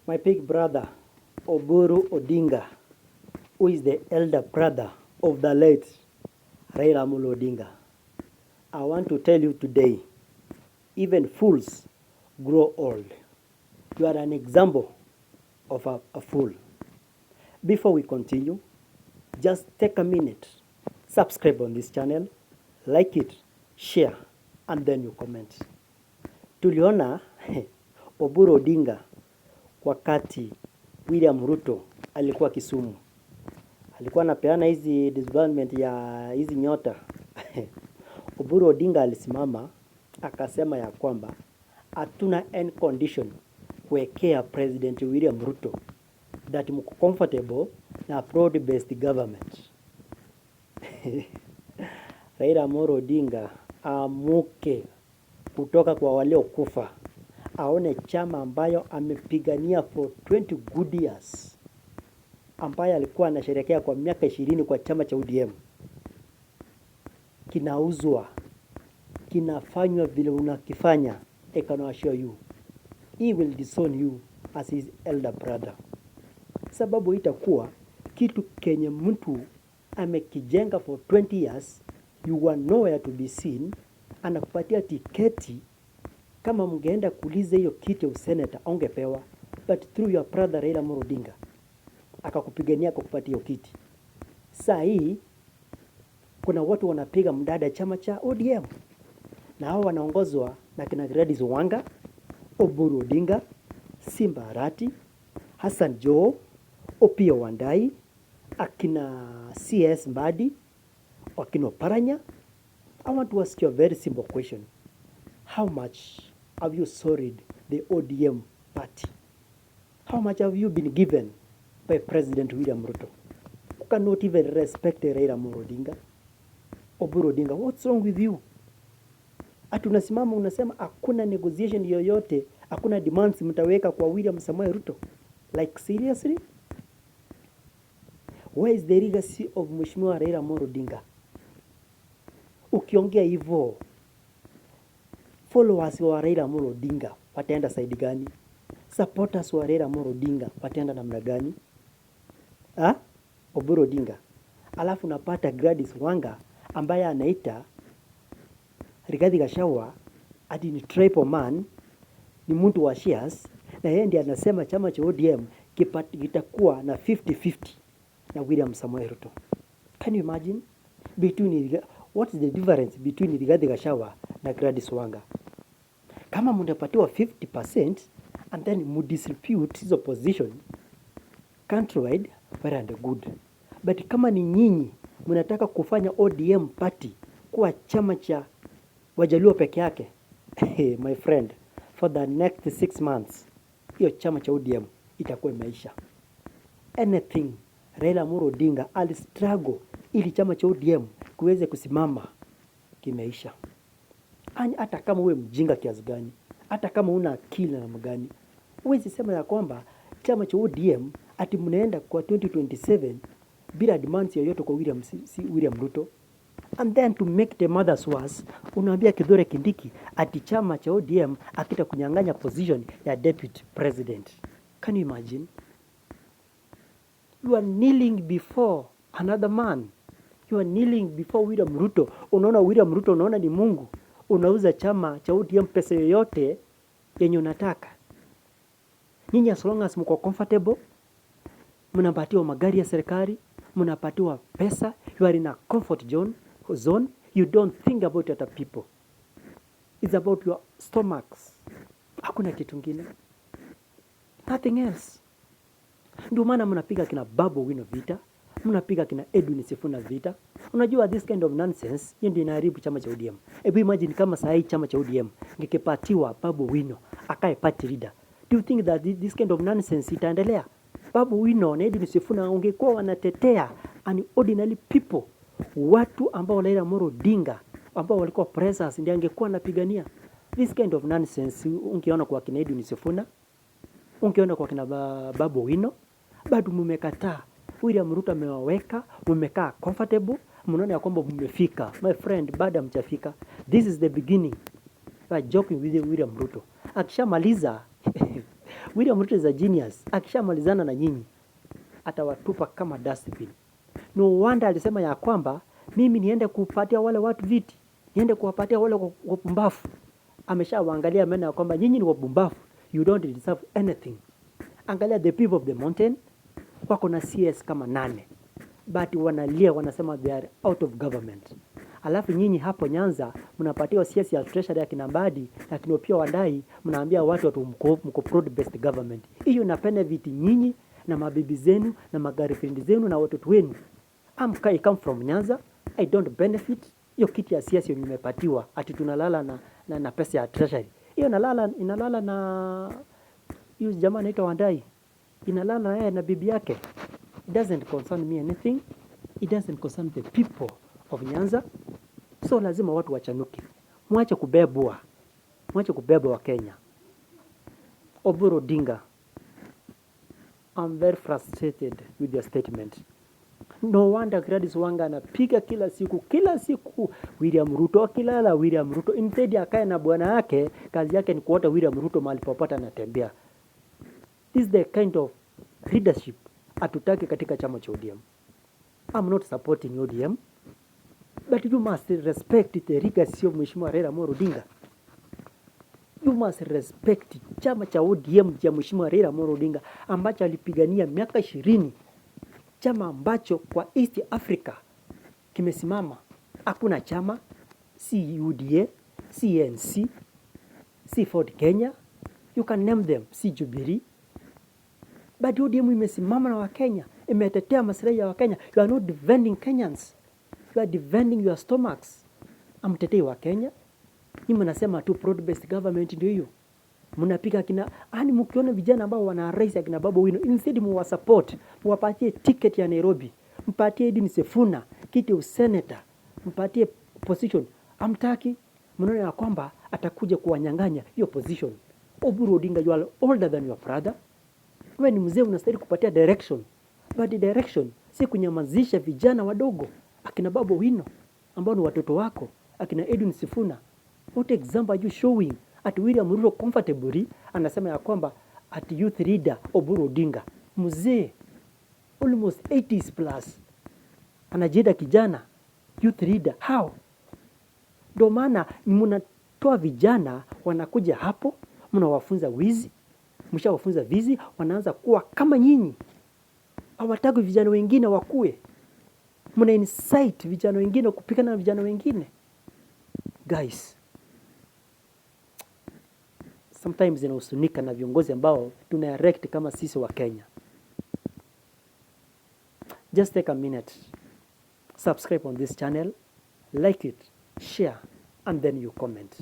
My big brother, Oburu Odinga, who is the elder brother of the late Raila Amolo Odinga. I want to tell you today, even fools grow old. You are an example of a fool. Before we continue, just take a minute, subscribe on this channel, like it, share, and then you comment. Tuliona Oburu Odinga wakati William Ruto alikuwa Kisumu. Alikuwa anapeana hizi disbursement ya hizi nyota. Oburu Odinga alisimama akasema ya kwamba hatuna any condition kuwekea President William Ruto that mko comfortable na broad based government. Raila Amolo Odinga amuke kutoka kwa waliokufa, aone chama ambayo amepigania for 20 good years, ambayo alikuwa anasherehekea kwa miaka 20 kwa chama cha ODM, kinauzwa, kinafanywa vile unakifanya. I can assure you, he will disown you as his elder brother. Sababu itakuwa kitu kenye mtu amekijenga for 20 years, you were nowhere to be seen, anakupatia tiketi. Kama mngeenda kuuliza hiyo kiti ya useneta ongepewa, but through your brother Raila Amolo Odinga akakupigania kwa kupatia hiyo kiti. Saa hii kuna watu wanapiga mdada chama cha ODM, na hao wanaongozwa na kina Gladys Wanga, Oburu Odinga, Simba Arati, Hassan Joho, Opiyo Wandayi, akina CS Mbadi, akina Oparanya. I want to ask you a very simple question. How much have you sold the ODM party? How much have you been given by President William Ruto? You cannot even respect Raila Amolo Odinga. Oburu Odinga, what's wrong with you? Atunasimama unasema hakuna negotiation yoyote, hakuna demands mtaweka kwa William Samoei Ruto. Like seriously? Where is the legacy of Mheshimiwa Raila Amolo Odinga? Ukiongea hivyo, followers wa Raila Amolo Odinga wataenda side gani? Supporters wa Raila Amolo Odinga wataenda namna gani? Oburu Odinga. Alafu napata Gladys Wanga ambaye anaita Rigathi Gachagua ati ni triple man, ni mtu wa shares, na yeye ndiye anasema chama cha ODM kitakuwa na 50-50 na William Samoei Ruto. Can you imagine? What is the difference between Rigathi Gachagua na Gladys Wanga? Kama mndapatiwa 50% and then mudistribute hizo position countrywide, well and good. But kama ni nyinyi mnataka kufanya ODM party kuwa chama cha Wajaluo peke yake, my friend, for the next 6 months hiyo chama cha ODM itakuwa imeisha. Anything Raila Amolo Odinga alistruggle ili chama cha ODM kuweze kusimama kimeisha. Hata kama uwe mjinga kiasi gani, hata kama una akili na namna gani, huwezi sema ya kwamba chama cha ODM ati mnaenda kwa 2027 bila demands yoyote kwa William Ruto. And then to make the mothers worse, unaambia Kithure Kindiki ati chama cha ODM akita kunyang'anya position ya deputy president. Can you imagine? You are kneeling before another man. You are kneeling before William Ruto. Unaona William Ruto, unaona ni Mungu. Unauza chama cha ODM pesa yoyote yenye unataka. Nyinyi as long as mko comfortable, mnapatiwa magari ya serikali, mnapatiwa pesa, you are in a comfort zone, you don't think about other people. It's about your stomachs. Hakuna kitu kingine. Nothing else. Ndio maana mnapiga kina Babu Wino vita, mnapiga kina Edwin Sifuna vita. Unajua this kind of nonsense hiyo ndio inaharibu chama cha ODM. Hebu imagine kama saa hii chama cha ODM ngekipatiwa Babu Wino akae party leader. Do you think that this kind of nonsense itaendelea? Babu Wino na Edwin Sifuna ungekuwa wanatetea an ordinary people, watu ambao Raila Amolo Odinga ambao walikuwa pressers ndio angekuwa anapigania. This kind of nonsense ungeona kwa kina Edwin Sifuna, ungeona kwa kina Babu Wino, bado mmekataa. William Ruto amewaweka, mmekaa comfortable, mnaona ya kwamba mmefika. My friend, bado hamjafika. This is the beginning. We are joking with William Ruto. Akishamaliza William Ruto is a genius. Akishamalizana na nyinyi atawatupa kama dustbin. No wonder alisema ya kwamba mimi niende kupatia wale watu viti, niende kuwapatia wale wapumbavu. Ameshawaangalia maana ya kwamba nyinyi ni wapumbavu, you don't deserve anything. Angalia the people of the mountain wako na CS kama 8, but wanalia, wanasema they are out of government. Alafu nyinyi hapo Nyanza mnapatia CS ya treasury ya kina Mbadi na kina Opiyo Wandayi, mnaambia watu mko broad based government. Hiyo napenda viti nyinyi na mabibi zenu na magirlfriend zenu na watoto wenu. I come from Nyanza, I don't benefit. Hiyo kiti ya CS nimepatiwa ati tunalala na pesa ya treasury. Hiyo inalala na hiyo jamaa anaitwa Wandayi. Inalala yeye na bibi yake. It doesn't concern me anything. It doesn't concern the people of Nyanza. So lazima watu wachanuke. Mwache kubebwa. Mwache kubebwa wa Kenya. Oburu Odinga, I'm very frustrated with your statement. No wonder Gladys Wanga anapiga kila siku William Ruto akilala, William Ruto instead akae na bwana yake, kazi yake ni kuota William Ruto mahali popote anatembea. This is the kind of leadership hatutaki katika chama cha ODM. I'm not supporting ODM, but you must respect the legacy of Mheshimiwa Raila Amolo Odinga. You must respect chama cha ODM cha Mheshimiwa Raila Amolo Odinga ambacho alipigania miaka 20, chama ambacho kwa East Africa kimesimama. Hakuna chama, si UDA, si ANC, si Ford Kenya, you can name them, si Jubilee. But ODM imesimama na Wakenya, imetetea maslahi ya Wakenya. You are not defending Kenyans, you are defending your stomachs. Amtetei wa Kenya. Nyinyi mnasema tu broad based government ndio hiyo. Mnapiga mkiona vijana ambao wana rise akina Babu Owino, instead muwasupport, muwapatie ticket ya Nairobi, mpatie Edwin Sifuna kiti ya senator, mpatie position. Amtaki, mnaona ya kwamba atakuja kuwanyang'anya hiyo position. Oburu Odinga, you are older than your brother. Wewe ni mzee, unastahili kupatia direction. But direction si kunyamazisha vijana wadogo akina Babu Owino ambao ni watoto wako, akina Edwin Sifuna. What example are you showing? At William Ruto comfortably anasema ya kwamba at youth leader Oburu Odinga, mzee almost 80s plus, anajiita kijana youth leader. How? Ndio maana mnatoa vijana wanakuja hapo, mnawafunza wizi, mshawafunza wizi, wanaanza kuwa kama nyinyi. Hawataka vijana wengine wakue. Mna incite vijana wengine kupigana na vijana wengine. Guys, sometimes inahusunika na viongozi ambao tunaelect kama sisi wa Kenya. Just take a minute, subscribe on this channel, like it, share, and then you comment.